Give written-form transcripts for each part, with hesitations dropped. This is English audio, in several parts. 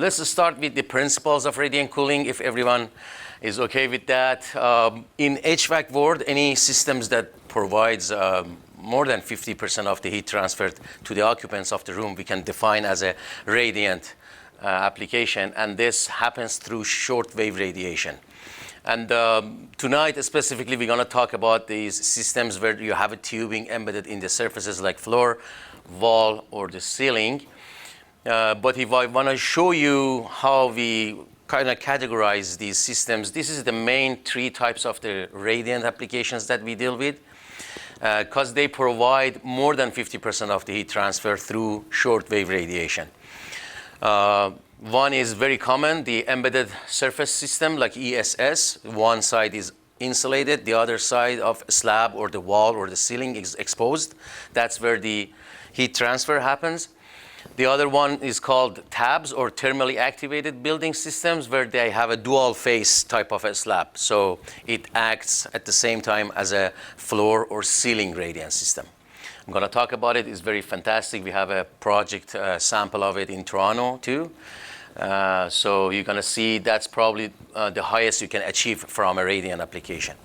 let's start with the principles of radiant cooling, if everyone is okay with that. In HVAC world, any systems that provides more than 50% of the heat transferred to the occupants of the room, we can define as a radiant application, and this happens through short wave radiation. And tonight, specifically, we're going to talk about these systems where you have a tubing embedded in the surfaces like floor, wall, or the ceiling. But if I want to show you how we kind of categorize these systems, this is the main three types of the radiant applications that we deal with, because they provide more than 50% of the heat transfer through short wave radiation. One is very common, the embedded surface system like ESS. One side is insulated, the other side of a slab or the wall or the ceiling is exposed. That's where the heat transfer happens. The other one is called tabs, or thermally activated building systems, where they have a dual face type of a slab. So it acts at the same time as a floor or ceiling radiant system. I'm going to talk about it. It's very fantastic. We have a project sample of it in Toronto too. So you're going to see that's probably the highest you can achieve from a radiant application.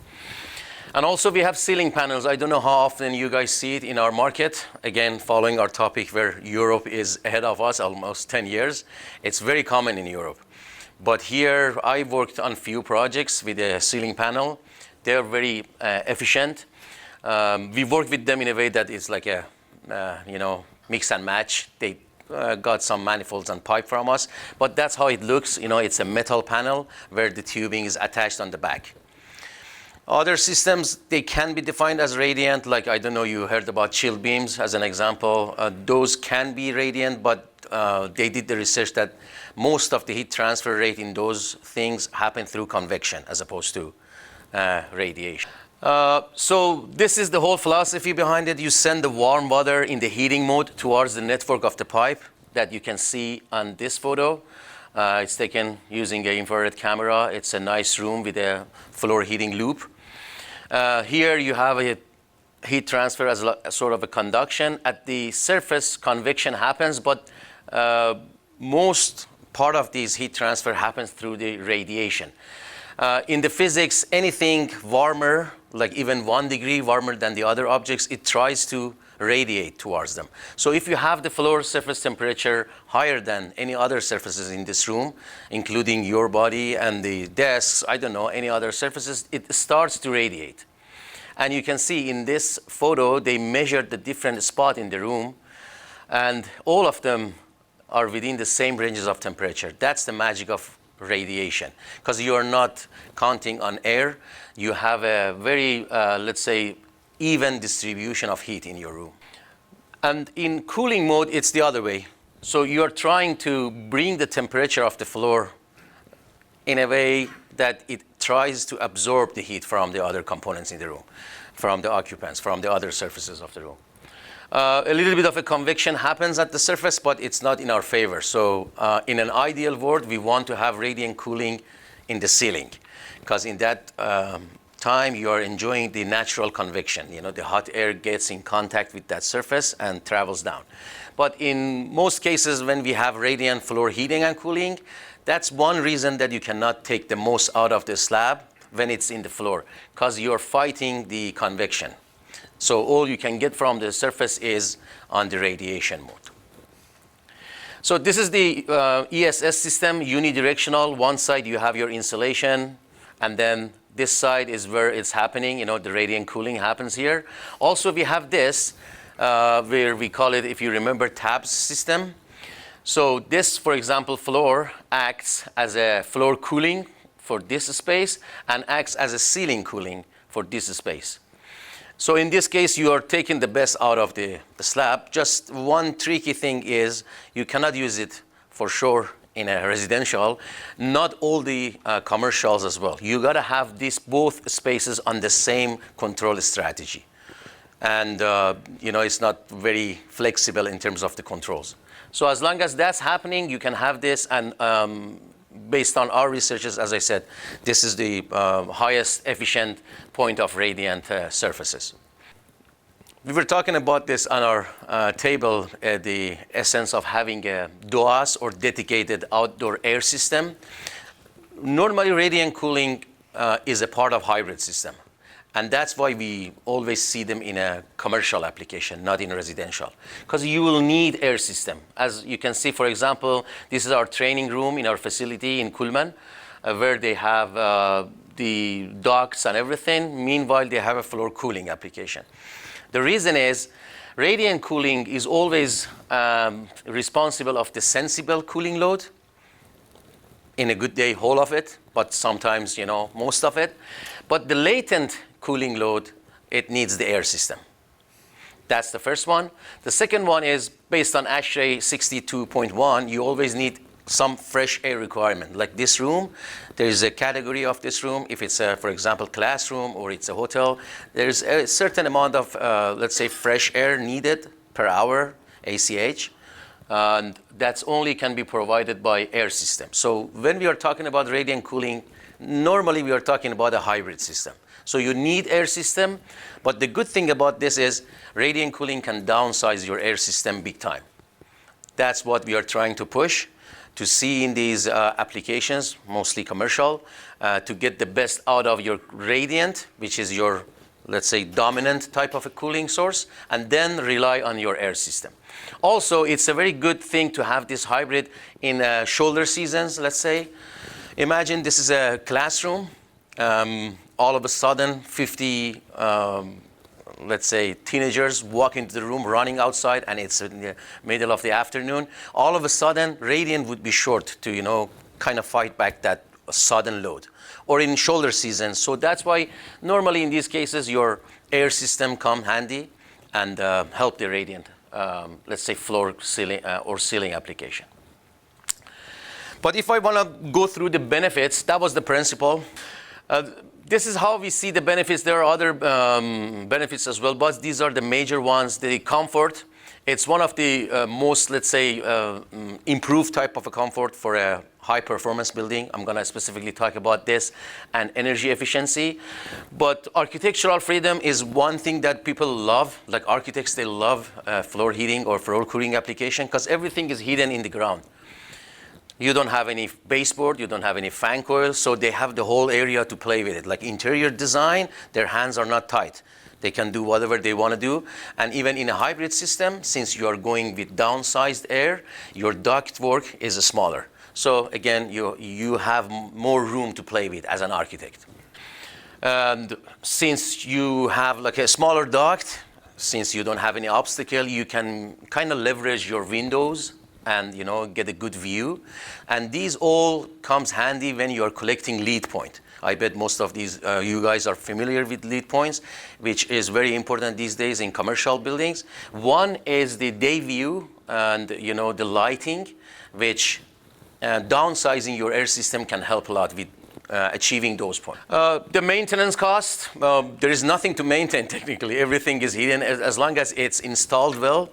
And also we have ceiling panels. I don't know how often you guys see it in our market. Again, following our topic where Europe is ahead of us almost 10 years. It's very common in Europe. But here I worked on few projects with a ceiling panel. They're very efficient. We work with them in a way that it's like a mix and match. They got some manifolds and pipe from us, but that's how it looks. It's a metal panel where the tubing is attached on the back. Other systems, they can be defined as radiant, like, I don't know, you heard about chill beams as an example. Those can be radiant, but they did the research that most of the heat transfer rate in those things happen through convection as opposed to radiation. So this is the whole philosophy behind it. You send the warm water in the heating mode towards the network of the pipe that you can see on this photo. It's taken using an infrared camera. It's a nice room with a floor heating loop. Here you have a heat transfer as a sort of a conduction. At the surface, convection happens, but most part of this heat transfer happens through the radiation. In the physics, anything warmer, like even 1 degree warmer than the other objects, it tries to radiate towards them. So if you have the floor surface temperature higher than any other surfaces in this room, including your body and the desks, I don't know, any other surfaces, it starts to radiate. And you can see in this photo, they measured the different spots in the room, and all of them are within the same ranges of temperature. That's the magic of radiation, because you are not counting on air. You have a very, let's say, even distribution of heat in your room. And in cooling mode, it's the other way. So you're trying to bring the temperature of the floor in a way that it tries to absorb the heat from the other components in the room, from the occupants, from the other surfaces of the room. A little bit of a convection happens at the surface, but it's not in our favor. So in an ideal world, we want to have radiant cooling in the ceiling, because in that time you are enjoying the natural convection. The hot air gets in contact with that surface and travels down. But in most cases, when we have radiant floor heating and cooling, that's one reason that you cannot take the most out of the slab when it's in the floor, because you're fighting the convection. So all you can get from the surface is on the radiation mode. So this is the ESS system, unidirectional. One side you have your insulation, and then this side is where it's happening. The radiant cooling happens here. Also, we have this, where we call it, if you remember, tabs system. So this, for example, floor acts as a floor cooling for this space and acts as a ceiling cooling for this space. So in this case, you are taking the best out of the slab. Just one tricky thing is you cannot use it for sure in a residential, not all the commercials as well. You gotta have these both spaces on the same control strategy. And it's not very flexible in terms of the controls. So as long as that's happening, you can have this, and based on our researches, as I said, this is the highest efficient point of radiant surfaces. We were talking about this on our table, the essence of having a DOAS or dedicated outdoor air system. Normally, radiant cooling is a part of hybrid system. And that's why we always see them in a commercial application, not in residential. Because you will need air system. As you can see, for example, this is our training room in our facility in Kuhlman, where they have the ducts and everything. Meanwhile, they have a floor cooling application. The reason is radiant cooling is always responsible of the sensible cooling load. In a good day, whole of it, but sometimes, most of it. But the latent cooling load, it needs the air system. That's the first one. The second one is based on ASHRAE 62.1, you always need some fresh air requirement. Like this room, there is a category of this room. If it's a, for example, classroom or it's a hotel, there's a certain amount of, let's say, fresh air needed per hour, ACH. And that's only can be provided by air system. So when we are talking about radiant cooling, normally we are talking about a hybrid system. So you need air system, but the good thing about this is radiant cooling can downsize your air system big time. That's what we are trying to push to see in these applications, mostly commercial, to get the best out of your radiant, which is your, let's say, dominant type of a cooling source, and then rely on your air system. Also, it's a very good thing to have this hybrid in shoulder seasons, let's say. Imagine this is a classroom. All of a sudden, 50, let's say, teenagers walk into the room running outside, and it's in the middle of the afternoon. All of a sudden, radiant would be short to, kind of fight back that sudden load. Or in shoulder season. So that's why normally in these cases, your air system come handy and help the radiant, let's say, floor ceiling or ceiling application. But if I want to go through the benefits, that was the principle. This is how we see the benefits. There are other benefits as well, but these are the major ones. The comfort, it's one of the most, let's say, improved type of a comfort for a high performance building. I'm going to specifically talk about this, and energy efficiency. But architectural freedom is one thing that people love. Like architects, they love floor heating or floor cooling application because everything is hidden in the ground. You don't have any baseboard, you don't have any fan coils, so they have the whole area to play with it. Like interior design, their hands are not tight. They can do whatever they want to do. And even in a hybrid system, since you are going with downsized air, your duct work is smaller. So again, you have more room to play with as an architect. And since you have like a smaller duct, since you don't have any obstacle, you can kind of leverage your windows and get a good view. And these all comes handy when you are collecting lead point. I bet most of these, you guys are familiar with lead points, which is very important these days in commercial buildings. One is the day view and the lighting, which downsizing your air system can help a lot with achieving those points. The maintenance cost, there is nothing to maintain technically. Everything is hidden as long as it's installed well.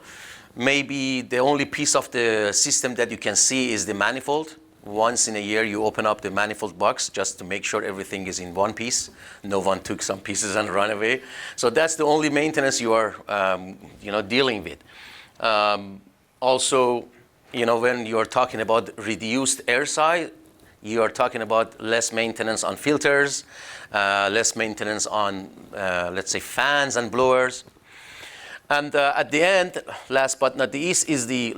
Maybe the only piece of the system that you can see is the manifold. Once in a year, you open up the manifold box just to make sure everything is in one piece. No one took some pieces and ran away. So that's the only maintenance you are, dealing with. Also, when you are talking about reduced air size, you are talking about less maintenance on filters, less maintenance on, let's say, fans and blowers. And at the end, last but not least, is the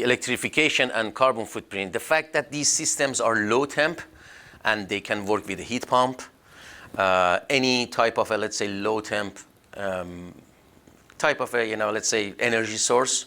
electrification and carbon footprint. The fact that these systems are low temp and they can work with a heat pump, any type of a, let's say, low temp type of a, let's say, energy source.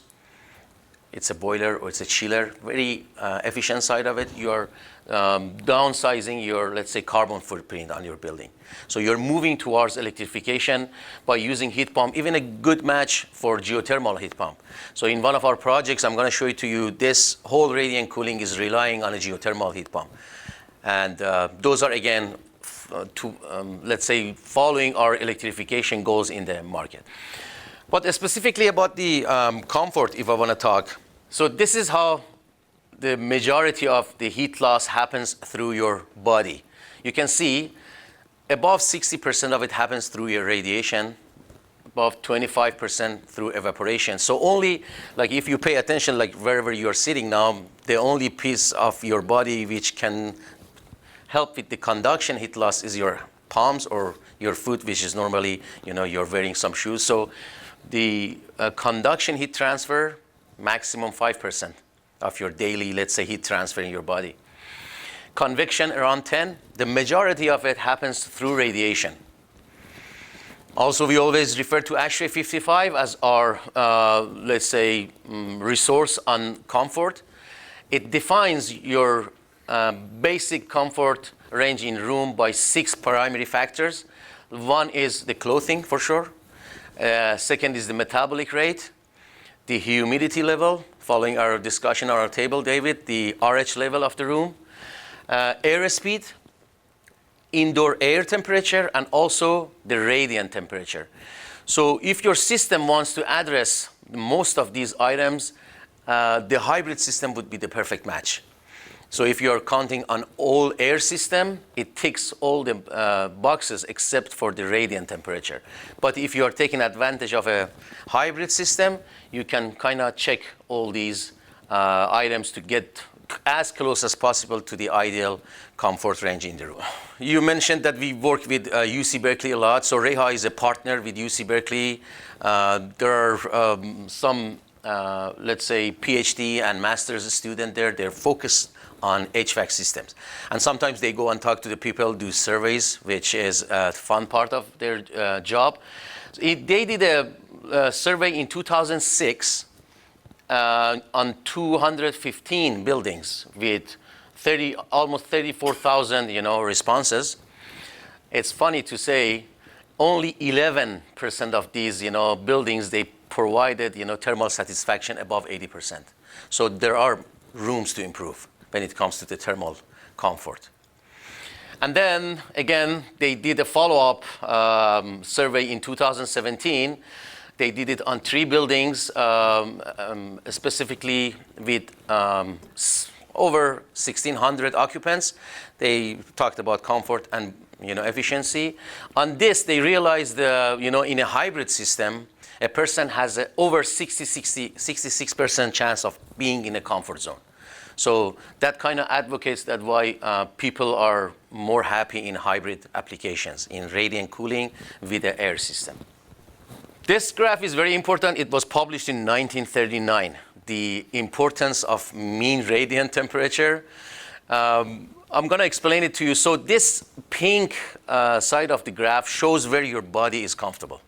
It's a boiler or it's a chiller, very efficient side of it. You're downsizing your, let's say, carbon footprint on your building. So you're moving towards electrification by using heat pump, even a good match for geothermal heat pump. So in one of our projects, I'm going to show it to you, this whole radiant cooling is relying on a geothermal heat pump. And those are, again, let's say, following our electrification goals in the market. But specifically about the comfort, if I want to talk. So this is how the majority of the heat loss happens through your body. You can see above 60% of it happens through your radiation, about 25% through evaporation. So only, like if you pay attention, like wherever you're sitting now, the only piece of your body which can help with the conduction heat loss is your palms or your foot, which is normally, you're wearing some shoes. So the conduction heat transfer, maximum 5% of your daily, let's say, heat transfer in your body. Convection around 10. The majority of it happens through radiation. Also, we always refer to ASHRAE 55 as our, let's say, resource on comfort. It defines your basic comfort range in room by 6 primary factors. One is the clothing, for sure. Second is the metabolic rate, the humidity level, following our discussion on our table, David, the RH level of the room, air speed, indoor air temperature, and also the radiant temperature. So if your system wants to address most of these items, the hybrid system would be the perfect match. So if you're counting on all air system, it ticks all the boxes except for the radiant temperature. But if you are taking advantage of a hybrid system, you can kind of check all these items to get as close as possible to the ideal comfort range in the room. You mentioned that we work with UC Berkeley a lot. So REHAU is a partner with UC Berkeley. There are some, let's say, PhD and master's student there. They're focused on HVAC systems. And sometimes they go and talk to the people, do surveys, which is a fun part of their job. They did a survey in 2006 on 215 buildings with almost 34,000, responses. It's funny to say, only 11% of these, buildings, they provided, thermal satisfaction above 80%. So there are rooms to improve when it comes to the thermal comfort. And then, again, they did a follow-up survey in 2017. They did it on 3 buildings, specifically with over 1,600 occupants. They talked about comfort and efficiency. On this, they realized, in a hybrid system, a person has a over 66% chance of being in a comfort zone. So that kind of advocates that why people are more happy in hybrid applications, in radiant cooling with the air system. This graph is very important. It was published in 1939, the importance of mean radiant temperature. I'm going to explain it to you. So this pink side of the graph shows where your body is comfortable.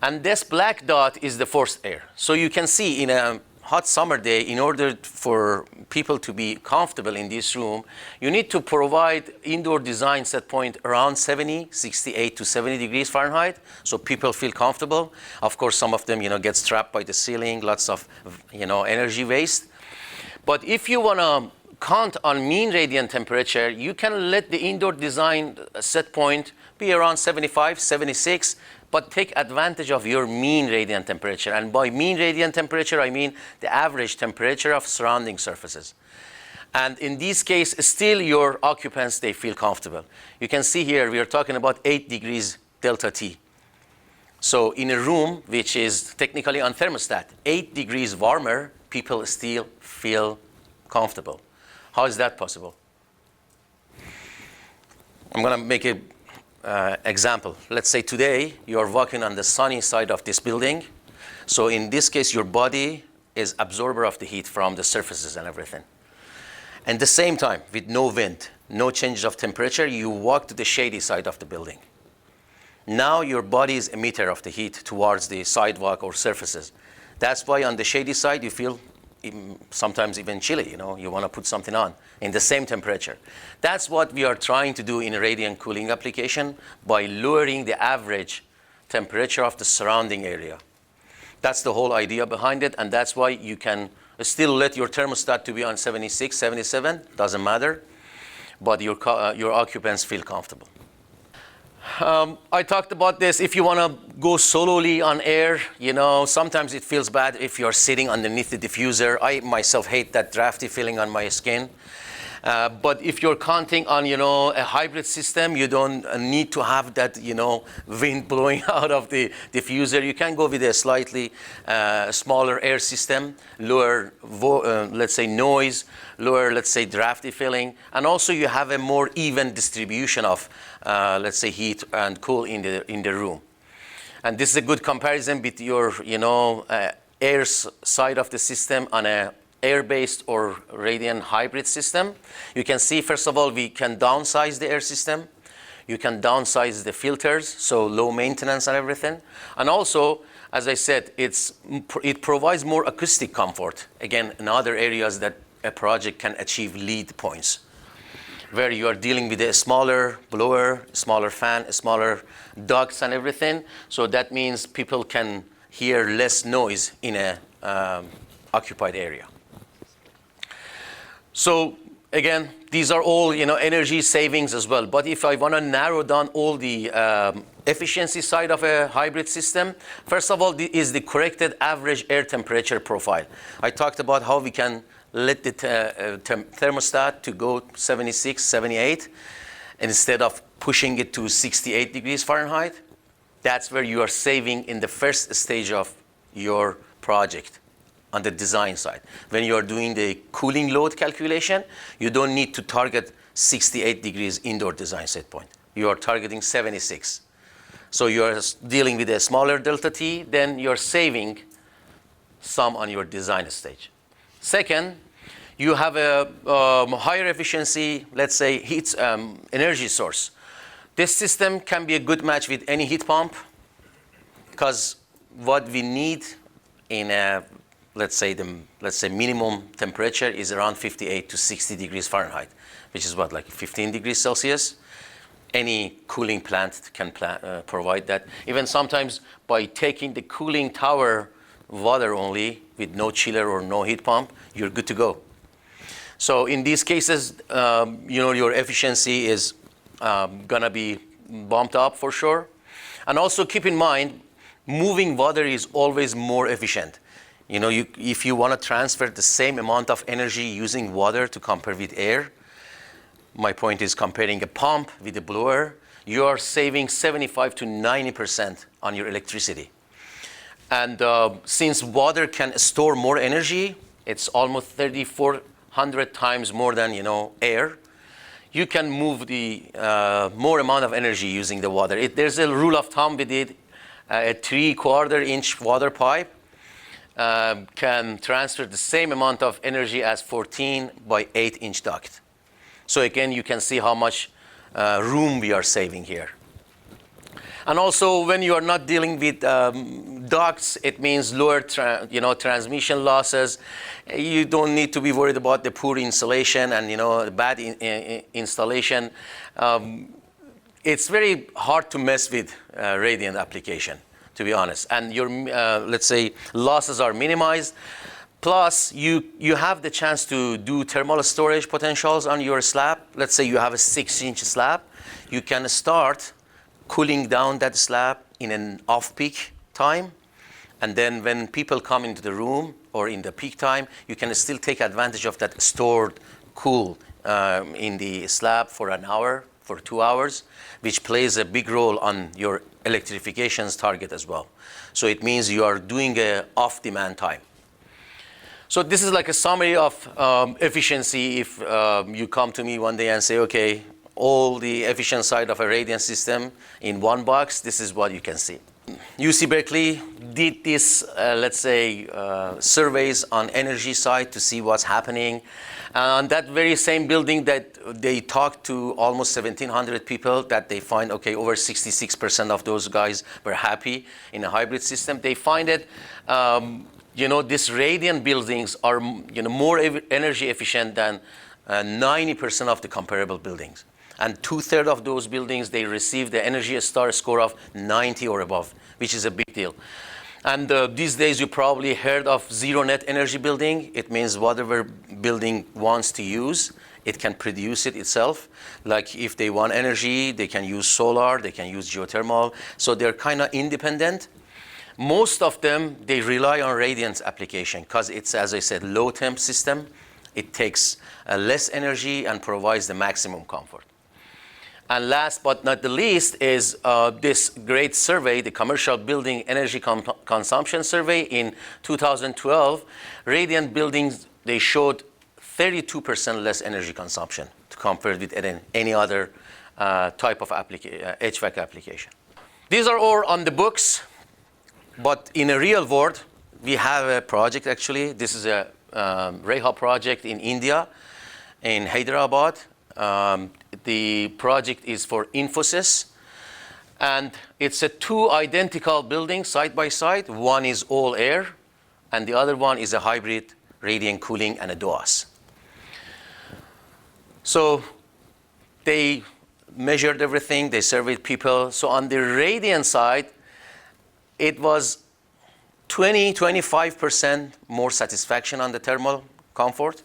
And this black dot is the forced air. So you can see in a hot summer day, in order for people to be comfortable in this room, you need to provide indoor design set point around 68 to 70 degrees Fahrenheit, so people feel comfortable. Of course, some of them, get trapped by the ceiling, lots of, energy waste. But if you want to count on mean radiant temperature, you can let the indoor design set point be around 75, 76, but take advantage of your mean radiant temperature. And by mean radiant temperature, I mean the average temperature of surrounding surfaces. And in this case, still your occupants, they feel comfortable. You can see here, we are talking about 8 degrees delta T. So in a room, which is technically on thermostat, 8 degrees warmer, people still feel comfortable. How is that possible? I'm going to make a example. Let's say today you are walking on the sunny side of this building. So in this case, your body is absorber of the heat from the surfaces and everything. And the same time, with no wind, no change of temperature, you walk to the shady side of the building. Now your body is emitter of the heat towards the sidewalk or surfaces. That's why on the shady side you feel sometimes even chilly, you want to put something on in the same temperature. That's what we are trying to do in a radiant cooling application by lowering the average temperature of the surrounding area. That's the whole idea behind it, and that's why you can still let your thermostat to be on 76, 77, doesn't matter, but your occupants feel comfortable. I talked about this. If you want to go solely on air, sometimes it feels bad if you're sitting underneath the diffuser. I myself hate that drafty feeling on my skin. But if you're counting on, a hybrid system, you don't need to have that, wind blowing out of the diffuser. You can go with a slightly smaller air system, lower, let's say, noise, lower, let's say, drafty filling, and also you have a more even distribution of, let's say, heat and cool in the room. And this is a good comparison with your, air side of the system on a air-based or radiant hybrid system. You can see, first of all, we can downsize the air system. You can downsize the filters, so low maintenance and everything. And also, as I said, it provides more acoustic comfort. Again, in other areas that a project can achieve lead points, where you are dealing with a smaller blower, smaller fan, smaller ducts and everything. So that means people can hear less noise in a occupied area. So again, these are all, energy savings as well. But if I want to narrow down all the efficiency side of a hybrid system, first of all, is the corrected average air temperature profile. I talked about how we can let the thermostat to go 76, 78, instead of pushing it to 68 degrees Fahrenheit. That's where you are saving in the first stage of your project on the design side. When you are doing the cooling load calculation, you don't need to target 68 degrees indoor design set point. You are targeting 76. So you are dealing with a smaller delta T, then you're saving some on your design stage. Second, you have a higher efficiency, let's say, heat energy source. This system can be a good match with any heat pump, because what we need in a, let's say minimum temperature is around 58 to 60 degrees Fahrenheit, which is what, like 15 degrees Celsius. Any cooling plant can provide that. Even sometimes by taking the cooling tower water only with no chiller or no heat pump, you're good to go. So in these cases, your efficiency is gonna be bumped up for sure. And also keep in mind, moving water is always more efficient. If you want to transfer the same amount of energy using water to compare with air, my point is comparing a pump with a blower, you are saving 75 to 90% on your electricity. And since water can store more energy, it's almost 3,400 times more than air. You can move the more amount of energy using the water. There's a rule of thumb with it. A 3/4 inch water pipe can transfer the same amount of energy as 14 by 8 inch duct. So again, you can see how much room we are saving here. And also, when you are not dealing with ducts, it means lower transmission losses. You don't need to be worried about the poor insulation and bad installation. It's very hard to mess with radiant application, to be honest. And your, let's say, losses are minimized. Plus, you have the chance to do thermal storage potentials on your slab. Let's say you have a 6-inch slab. You can start cooling down that slab in an off-peak time. And then when people come into the room or in the peak time, you can still take advantage of that stored cool in the slab for an hour, for 2 hours, which plays a big role on your electrification's target as well. So it means you are doing a off-demand time. So this is like a summary of efficiency. If you come to me one day and say, okay, all the efficient side of a radiant system in one box, this is what you can see. UC Berkeley did this, let's say, surveys on energy side to see what's happening. On that very same building that they talked to almost 1,700 people, that they find, okay, over 66% of those guys were happy in a hybrid system. They find that, these radiant buildings are, more energy efficient than 90% of the comparable buildings. And 2/3 of those buildings, they received the Energy Star score of 90 or above, which is a big deal. And these days, you probably heard of zero net energy building. It means whatever building wants to use, it can produce it itself. Like if they want energy, they can use solar, they can use geothermal. So they're kind of independent. Most of them, they rely on radiant application because it's, as I said, low temp system. it takes less energy and provides the maximum comfort. And last but not the least is this great survey, the Commercial Building Energy Consumption Survey in 2012. Radiant buildings, they showed 32% less energy consumption compared with any other type of HVAC application. These are all on the books, but in a real world, we have a project actually. This is a REHAU project in India, in Hyderabad. The project is for Infosys, and it's two identical buildings side by side. One is all air, and the other one is a hybrid radiant cooling and a DOAS. So they measured everything, they surveyed people. So on the radiant side, it was 25% more satisfaction on the thermal comfort,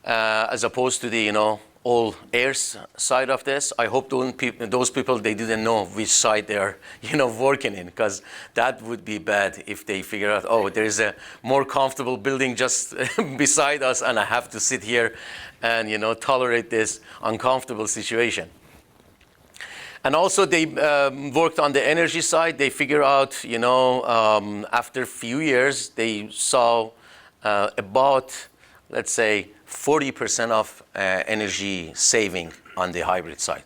as opposed to the all air side of this. I hope those people, they didn't know which side they are working in, because that would be bad if they figure out, oh, there is a more comfortable building just beside us and I have to sit here and tolerate this uncomfortable situation. And also they worked on the energy side. They figure out, after a few years, they saw about, let's say, 40% of energy saving on the hybrid side.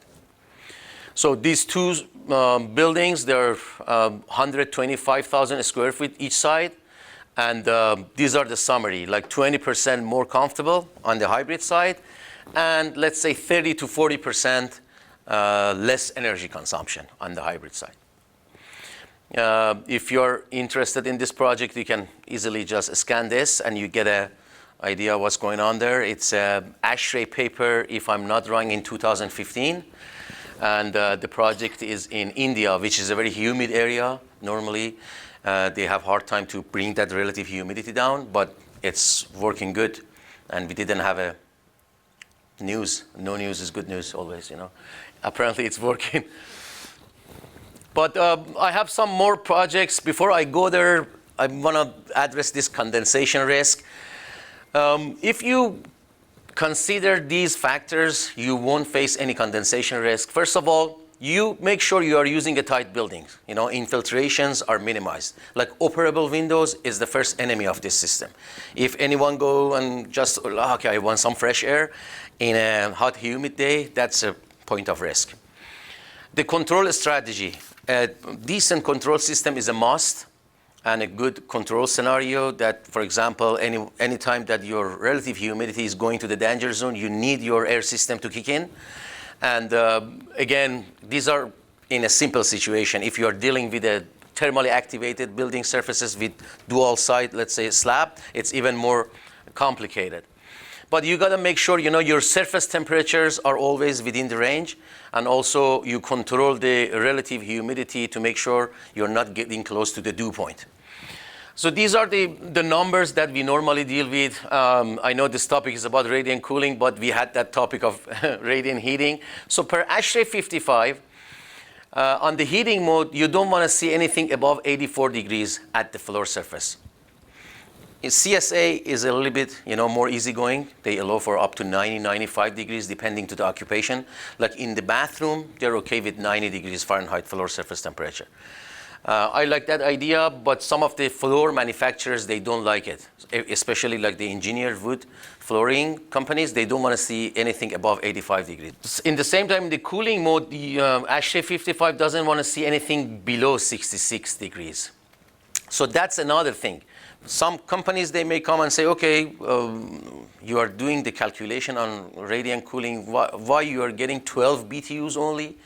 So these two buildings, they're 125,000 square feet each side. And these are the summary, like 20% more comfortable on the hybrid side, and let's say 30 to 40% less energy consumption on the hybrid side. If you're interested in this project, you can easily just scan this and you get an idea what's going on there. It's an ASHRAE paper, if I'm not wrong, in 2015. And the project is in India, which is a very humid area normally. They have a hard time to bring that relative humidity down, but it's working good. And we didn't have a news. No news is good news always, Apparently it's working. But I have some more projects. Before I go there, I want to address this condensation risk. If you consider these factors, you won't face any condensation risk. First of all, you make sure you are using a tight building. Infiltrations are minimized. Like operable windows is the first enemy of this system. If anyone go and just, okay, I want some fresh air in a hot, humid day, that's a point of risk. The control strategy. A decent control system is a must, and a good control scenario that, for example, any time that your relative humidity is going to the danger zone, you need your air system to kick in. And again, these are in a simple situation. If you are dealing with a thermally activated building surfaces with dual side, let's say slab, it's even more complicated. But you gotta make sure your surface temperatures are always within the range, and also you control the relative humidity to make sure you're not getting close to the dew point. So these are the numbers that we normally deal with. I know this topic is about radiant cooling, but we had that topic of radiant heating. So per ASHRAE 55, on the heating mode, you don't want to see anything above 84 degrees at the floor surface. In CSA is a little bit more easygoing. They allow for up to 90, 95 degrees depending to the occupation. Like in the bathroom, they're okay with 90 degrees Fahrenheit floor surface temperature. I like that idea, but some of the floor manufacturers, they don't like it, especially like the engineered wood flooring companies. They don't want to see anything above 85 degrees. In the same time, in the cooling mode, the ASHRAE 55 doesn't want to see anything below 66 degrees. So that's another thing. Some companies, they may come and say, okay, you are doing the calculation on radiant cooling. Why you are getting 12 BTUs only?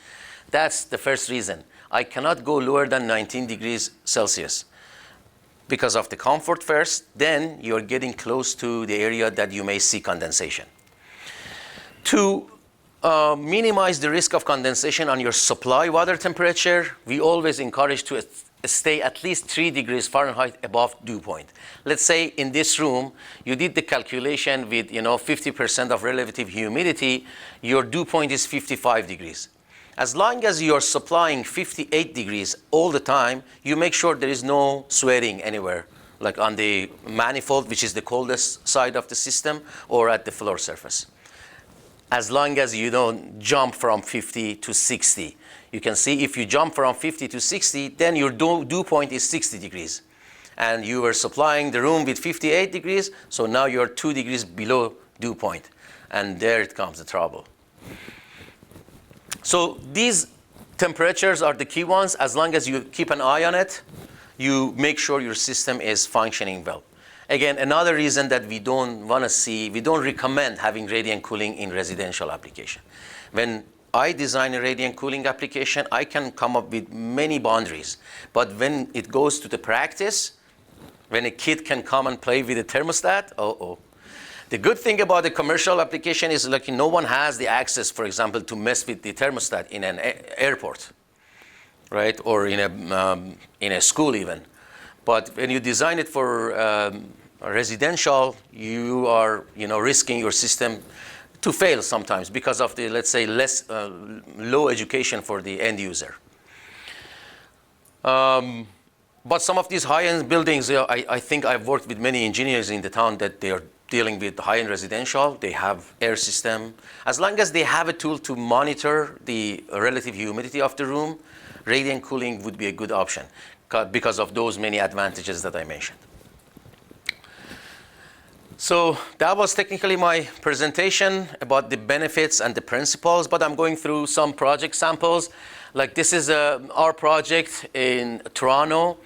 That's the first reason. I cannot go lower than 19 degrees Celsius because of the comfort first, then you're getting close to the area that you may see condensation. To minimize the risk of condensation on your supply water temperature, we always encourage to stay at least 3 degrees Fahrenheit above dew point. Let's say in this room, you did the calculation with 50% of relative humidity, your dew point is 55 degrees. As long as you're supplying 58 degrees all the time, you make sure there is no sweating anywhere like on the manifold, which is the coldest side of the system, or at the floor surface. As long as you don't jump from 50 to 60. You can see if you jump from 50 to 60, then your dew point is 60 degrees. And you were supplying the room with 58 degrees, so now you're 2 degrees below dew point. And there it comes, the trouble. So these temperatures are the key ones. As long as you keep an eye on it, you make sure your system is functioning well. Again, another reason that we don't want to see, we don't recommend having radiant cooling in residential application. When I design a radiant cooling application, I can come up with many boundaries. But when it goes to the practice, when a kid can come and play with a thermostat, uh-oh. The good thing about the commercial application is like no one has the access, for example, to mess with the thermostat in an airport, right? Or in a school even. But when you design it for residential, you are risking your system to fail sometimes because of the, let's say, low education for the end user. But some of these high-end buildings, I think I've worked with many engineers in the town that they are dealing with high-end residential. They have air system. As long as they have a tool to monitor the relative humidity of the room, radiant cooling would be a good option because of those many advantages that I mentioned. So that was technically my presentation about the benefits and the principles, but I'm going through some project samples. Like this is our project in Toronto.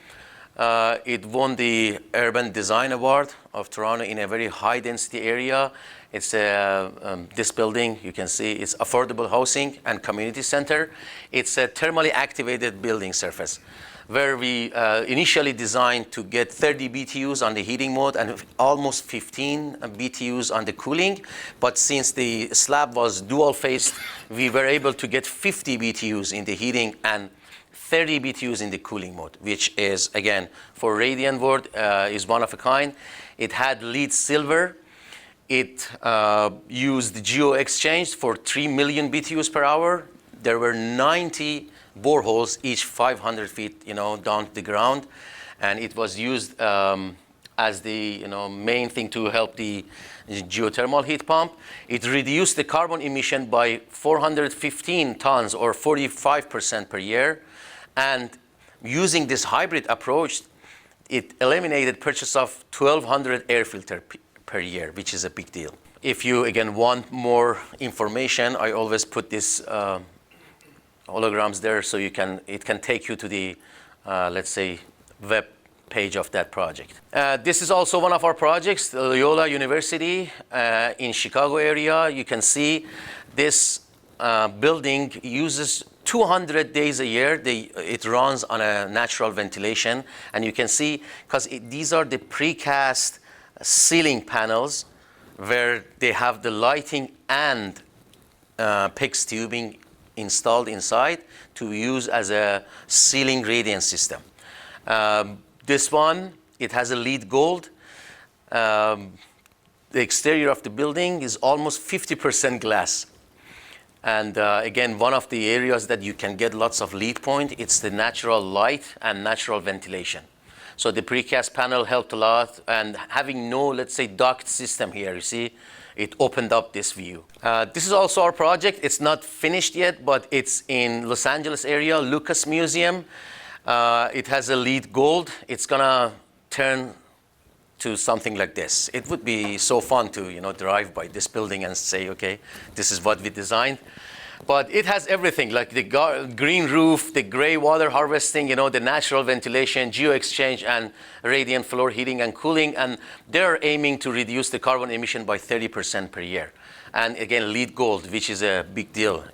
It won the Urban Design Award of Toronto in a very high density area. It's this building, you can see it's affordable housing and community center. It's a thermally activated building surface where we initially designed to get 30 BTUs on the heating mode and almost 15 BTUs on the cooling. But since the slab was dual faced, we were able to get 50 BTUs in the heating and 30 BTUs in the cooling mode, which is, again, for radiant world, is one of a kind. It had lead silver. It used geo exchange for 3 million BTUs per hour. There were 90 boreholes, each 500 feet, down to the ground, and it was used as the main thing to help the geothermal heat pump. It reduced the carbon emission by 415 tons or 45% per year, and using this hybrid approach, it eliminated purchase of 1,200 air filters per year, which is a big deal. If you again want more information, I always put this holograms there, so it can take you to the, let's say, web page of that project. This is also one of our projects, Loyola University in Chicago area. You can see this building uses 200 days a year. It runs on a natural ventilation, and you can see, because these are the precast ceiling panels where they have the lighting and PEX tubing installed inside to use as a ceiling radiant system. This one, it has a LEED gold. The exterior of the building is almost 50% glass. And again, one of the areas that you can get lots of LEED point, it's the natural light and natural ventilation. So the precast panel helped a lot, and having no, let's say, duct system here, you see, it opened up this view. This is also our project. It's not finished yet, but it's in Los Angeles area, Lucas Museum. It has a LEED gold. It's gonna turn to something like this. It would be so fun to drive by this building and say, okay, this is what we designed. But it has everything, like the green roof, the gray water harvesting, the natural ventilation, geo-exchange, and radiant floor heating and cooling. And they're aiming to reduce the carbon emission by 30% per year. And again, LEED gold, which is a big deal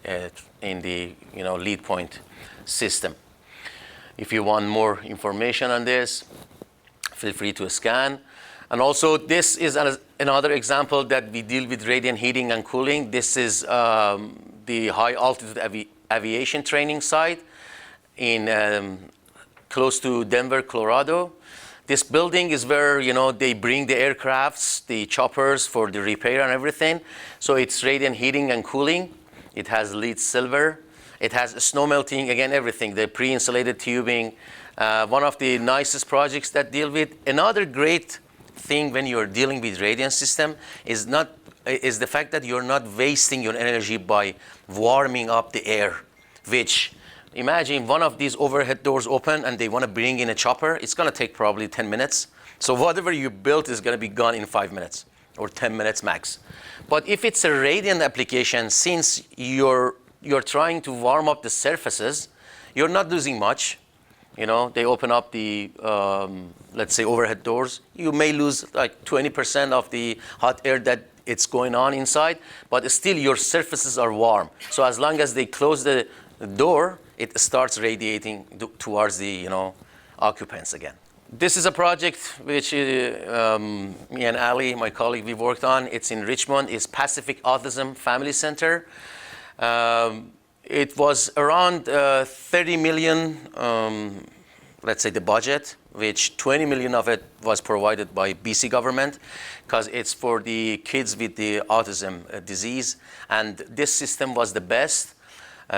in the LEED point system. If you want more information on this, feel free to scan. And also, this is another example that we deal with radiant heating and cooling. This is the high altitude aviation training site in close to Denver, Colorado. This building is where they bring the aircrafts, the choppers for the repair and everything. So it's radiant heating and cooling. It has LEED silver. It has snow melting, again, everything, the pre-insulated tubing, One of the nicest projects that deal with. Another great thing when you're dealing with radiant system is the fact that you're not wasting your energy by warming up the air, which imagine one of these overhead doors open and they want to bring in a chopper. It's going to take probably 10 minutes. So whatever you built is going to be gone in 5 minutes or 10 minutes max. But if it's a radiant application, since you're trying to warm up the surfaces, you're not losing much. You know, they open up the, let's say, overhead doors. You may lose like 20% of the hot air that it's going on inside, but still your surfaces are warm. So as long as they close the door, it starts radiating towards the, you know, occupants again. This is a project which me and Ali, my colleague, we worked on. It's in Richmond. It's Pacific Autism Family Center. It was around 30 million, let's say, the budget, which 20 million of it was provided by BC government, because it's for the kids with the autism disease. And this system was the best.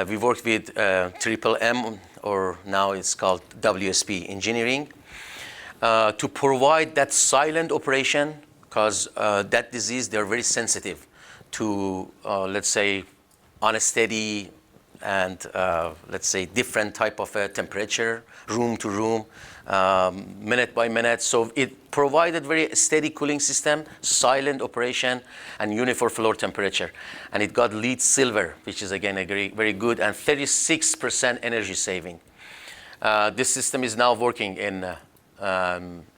We worked with Triple M, or now it's called WSP Engineering, to provide that silent operation, because that disease, they're very sensitive to, let's say, unsteady and, let's say, different type of temperature, room to room, minute by minute. So it provided very steady cooling system, silent operation, and uniform floor temperature. And it got LEED Silver, which is, again, a very good, and 36% energy saving. This system is now working in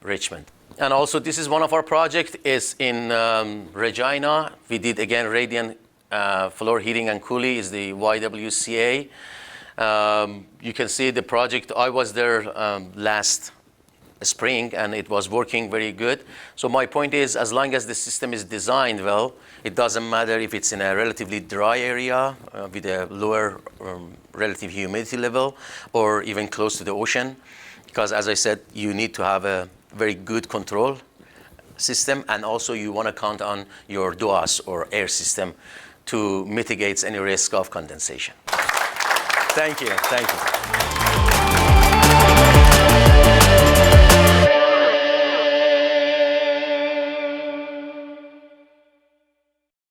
Richmond. And also, this is one of our projects, is in Regina. We did, again, radiant floor heating and cooling, is the YWCA. You can see the project. I was there last spring, and it was working very good. So my point is, as long as the system is designed well, it doesn't matter if it's in a relatively dry area with a lower relative humidity level, or even close to the ocean. Because, as I said, you need to have a very good control system, and also you want to count on your DOAS, or air system, to mitigate any risk of condensation. Thank you. Thank you.